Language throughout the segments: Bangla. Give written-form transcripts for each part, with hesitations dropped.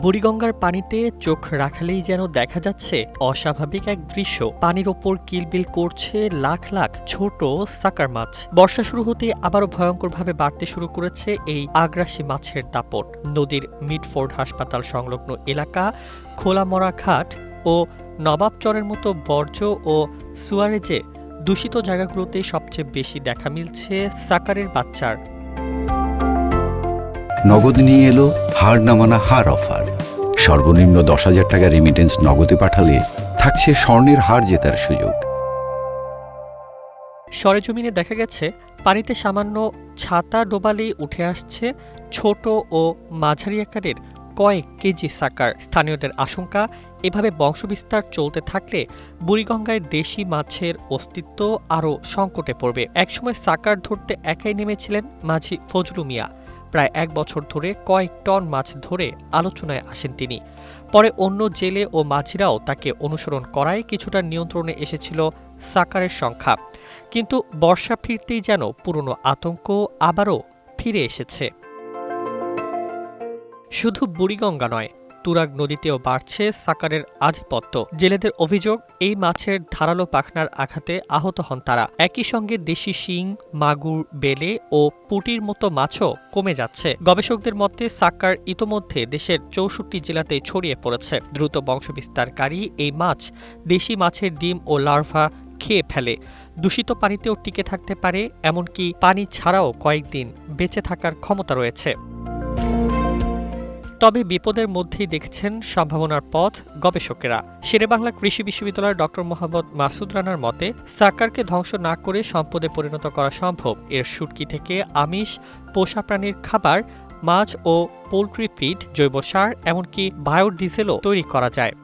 বুড়িগঙ্গার পানিতে চোখ রাখলেই যেন দেখা যাচ্ছে অস্বাভাবিক এক দৃশ্য। পানির ওপর কিলবিল করছে লাখ লাখ ছোট সাকার মাছ। বর্ষা শুরু হতে আবারও ভয়ঙ্করভাবে বাড়তে শুরু করেছে এই আগ্রাসী মাছের দাপট। নদীর মিডফোর্ড হাসপাতাল সংলগ্ন এলাকা, খোলামরা ঘাট ও নবাবচরের মতো বর্জ্য ও সুয়ারেজে দূষিত জায়গাগুলোতে সবচেয়ে বেশি দেখা মিলছে সাকারের বাচ্চার। নগদ নিয়ে এলো হার নামানা হার অফার। সর্বনিম্ন 10,000 টাকা রেমিটেন্স নগদে পাঠালে থাকছে স্বর্ণের হার জেতার সুযোগ। সরেজমিনে দেখা গেছে পানিতে সামান্য ছাতা ডোবালেই উঠে আসছে ছোট ও মাঝারি আকারের কয়েক কেজি সাকার। স্থানীয়দের আশঙ্কা, এভাবে বংশবিস্তার চলতে থাকলে বুড়িগঙ্গায় দেশি মাছের অস্তিত্ব আরও সংকটে পড়বে। একসময় সাকার ধরতে একাই নেমেছিলেন মাঝি ফজলু মিয়া। প্রায় 1 বছর ধরে কয়েক টন মাছ ধরে আলোচনায় আসেন তিনি। পরে অন্য জেলে ও মাঝিরাও তাকে অনুসরণ করায় কিছুটা নিয়ন্ত্রণে এসেছিল সাকারের সংখ্যা। কিন্তু বর্ষা ফিরতেই যেন পুরনো আতঙ্ক আবারও ফিরে এসেছে। শুধু বুড়িগঙ্গা নয়, তুরাগ নদীতেও বাড়ছে সাকারের আধিপত্য। জেলেদের অভিযোগ, এই মাছের ধারালো পাখনার আঘাতে আহত হন তারা। একই সঙ্গে দেশি শিং, মাগুর, বেলে ও পুঁটির মতো মাছও কমে যাচ্ছে। গবেষকদের মতে সাকার ইতোমধ্যে দেশের 64 জেলাতে ছড়িয়ে পড়েছে। দ্রুত বংশবিস্তারকারী এই মাছ দেশি মাছের ডিম ও লার্ভা খেয়ে ফেলে। দূষিত পানিতেও টিকে থাকতে পারে, এমনকি পানি ছাড়াও কয়েকদিন বেঁচে থাকার ক্ষমতা রয়েছে। তবে বিপদের মধ্যেই দেখছেন সম্ভাবনার পথ গবেষকেরা। শেরেবাংলা কৃষি বিশ্ববিদ্যালয়ের ডক্টর মোহাম্মদ মাসুদ রানার মতে, সাকারকে ধ্বংস না করে সম্পদে পরিণত করা সম্ভব। এর শুটকি থেকে আমিষ, পোষা প্রাণীর খাবার, মাছ ও পোলট্রি ফিড, জৈব সার, এমনকি বায়োডিজেলও তৈরি করা যায়।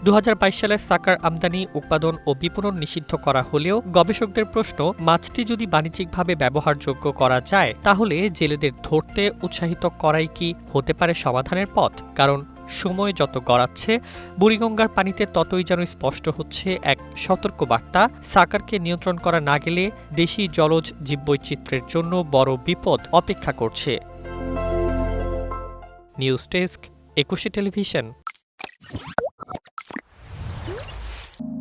2022 সালে সাকার আমদানি, উৎপাদন ও বিপণন নিষিদ্ধ করা হলেও গবেষকদের প্রশ্ন, মাছটি যদি বাণিজ্যিকভাবে ব্যবহারযোগ্য করা যায় তাহলে জেলেদের ধরতে উৎসাহিত করাই কি হতে পারে সমাধানের পথ? কারণ সময় যত গড়াচ্ছে বুড়িগঙ্গার পানিতে ততই যেন স্পষ্ট হচ্ছে এক সতর্ক বার্তা। সাকারকে নিয়ন্ত্রণ করা না গেলে দেশি জলজ জীববৈচিত্র্যের জন্য বড় বিপদ অপেক্ষা করছে। News desk, 21 television.